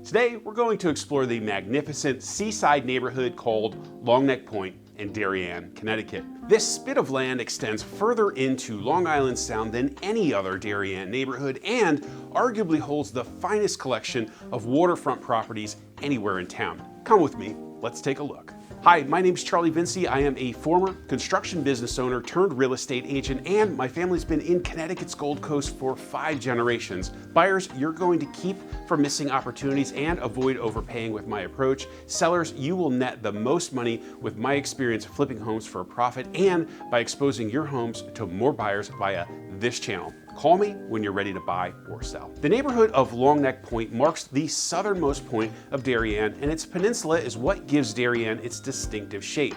Today, we're going to explore the magnificent seaside neighborhood called Long Neck Point in Darien, Connecticut. This spit of land extends further into Long Island Sound than any other Darien neighborhood and arguably holds the finest collection of waterfront properties anywhere in town. Come with me, let's take a look. Hi, my name's Charlie Vinci. I am a former construction business owner turned real estate agent, and my family's been in Connecticut's Gold Coast for 5 generations. Buyers, you're going to keep from missing opportunities and avoid overpaying with my approach. Sellers, you will net the most money with my experience flipping homes for a profit and by exposing your homes to more buyers via this channel. Call me when you're ready to buy or sell. The neighborhood of Long Neck Point marks the southernmost point of Darien, and its peninsula is what gives Darien its distinctive shape.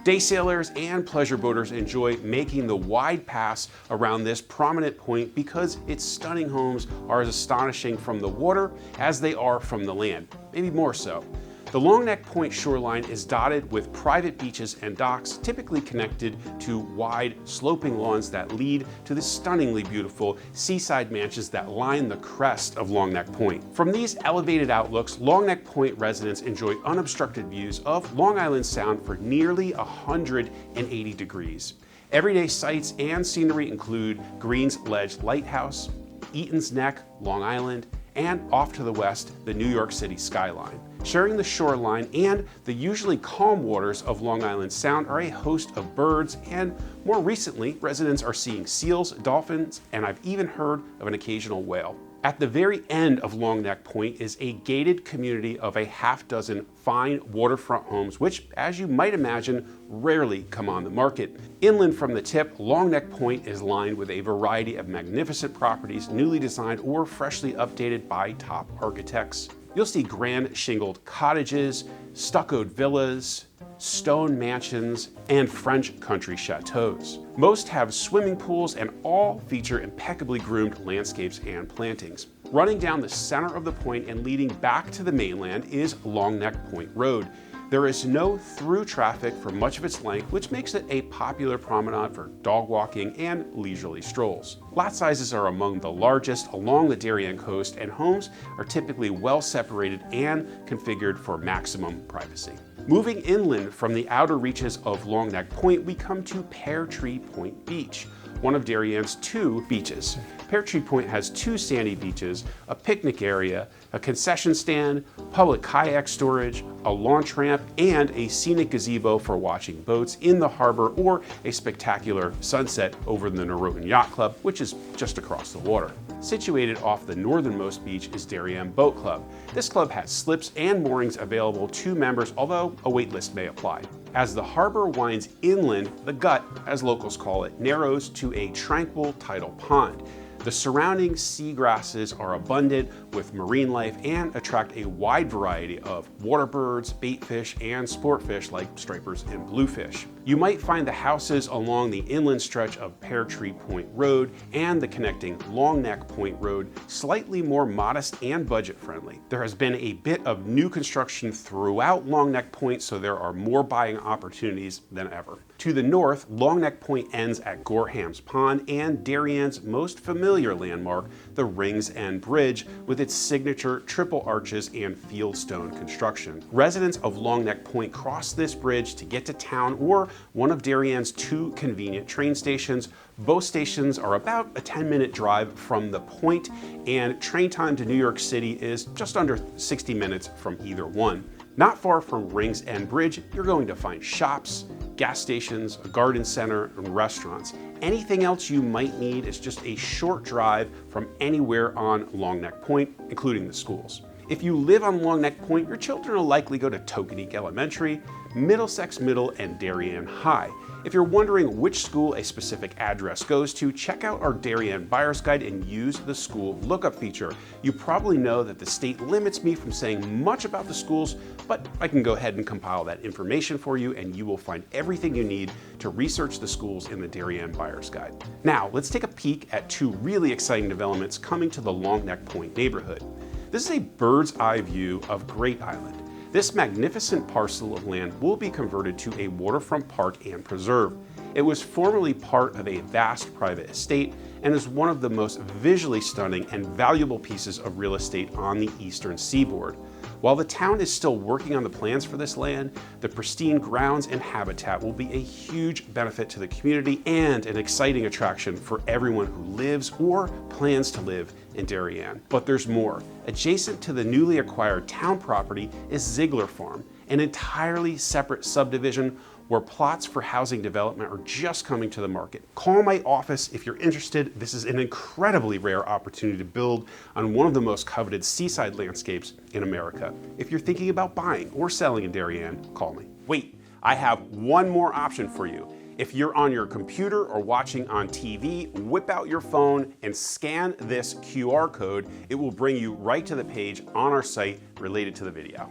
Day sailors and pleasure boaters enjoy making the wide pass around this prominent point because its stunning homes are as astonishing from the water as they are from the land, maybe more so. The Long Neck Point shoreline is dotted with private beaches and docks, typically connected to wide, sloping lawns that lead to the stunningly beautiful seaside mansions that line the crest of Long Neck Point. From these elevated outlooks, Long Neck Point residents enjoy unobstructed views of Long Island Sound for nearly 180 degrees. Everyday sights and scenery include Green's Ledge Lighthouse, Eaton's Neck, Long Island, and off to the west, the New York City skyline. Sharing the shoreline and the usually calm waters of Long Island Sound are a host of birds, and more recently, residents are seeing seals, dolphins, and I've even heard of an occasional whale. At the very end of Long Neck Point is a gated community of a half-dozen fine waterfront homes, which, as you might imagine, rarely come on the market. Inland from the tip, Long Neck Point is lined with a variety of magnificent properties, newly designed or freshly updated by top architects. You'll see grand shingled cottages, stuccoed villas, stone mansions, and French country chateaus. Most have swimming pools and all feature impeccably groomed landscapes and plantings. Running down the center of the point and leading back to the mainland is Long Neck Point Road. There is no through traffic for much of its length, which makes it a popular promenade for dog walking and leisurely strolls. Lot sizes are among the largest along the Darien coast, and homes are typically well separated and configured for maximum privacy. Moving inland from the outer reaches of Long Neck Point, we come to Pear Tree Point Beach, one of Darien's 2 beaches. Pear Tree Point has 2 sandy beaches, a picnic area, a concession stand, public kayak storage, a launch ramp, and a scenic gazebo for watching boats in the harbor or a spectacular sunset over the Norotan Yacht Club, which is just across the water. Situated off the northernmost beach is Darien Boat Club. This club has slips and moorings available to members, although a wait list may apply. As the harbor winds inland, the gut, as locals call it, narrows to a tranquil tidal pond. The surrounding seagrasses are abundant with marine life and attract a wide variety of water birds, bait fish, and sport fish like stripers and bluefish. You might find the houses along the inland stretch of Pear Tree Point Road and the connecting Long Neck Point Road slightly more modest and budget friendly. There has been a bit of new construction throughout Long Neck Point, so there are more buying opportunities than ever. To the north, Long Neck Point ends at Goreham's Pond and Darien's most familiar landmark, the Rings End Bridge, with its signature triple arches and fieldstone construction. Residents of Long Neck Point cross this bridge to get to town or one of Darien's 2 convenient train stations. Both stations are about a 10-minute drive from the point, and train time to New York City is just under 60 minutes from either one. Not far from Rings End Bridge, you're going to find shops, gas stations, a garden center, and restaurants. Anything else you might need is just a short drive from anywhere on Long Neck Point, including the schools. If you live on Long Neck Point, your children will likely go to Tokenique Elementary, Middlesex Middle, and Darien High. If you're wondering which school a specific address goes to, check out our Darien Buyer's Guide and use the school lookup feature. You probably know that the state limits me from saying much about the schools, but I can go ahead and compile that information for you, and you will find everything you need to research the schools in the Darien Buyer's Guide. Now, let's take a peek at 2 really exciting developments coming to the Long Neck Point neighborhood. This is a bird's eye view of Great Island. This magnificent parcel of land will be converted to a waterfront park and preserve. It was formerly part of a vast private estate and is one of the most visually stunning and valuable pieces of real estate on the eastern seaboard. While the town is still working on the plans for this land, the pristine grounds and habitat will be a huge benefit to the community and an exciting attraction for everyone who lives or plans to live in Darien. But there's more. Adjacent to the newly acquired town property is Ziegler Farm, an entirely separate subdivision where plots for housing development are just coming to the market. Call my office if you're interested. This is an incredibly rare opportunity to build on one of the most coveted seaside landscapes in America. If you're thinking about buying or selling in Darien, call me. Wait, I have one more option for you. If you're on your computer or watching on TV, whip out your phone and scan this QR code. It will bring you right to the page on our site related to the video.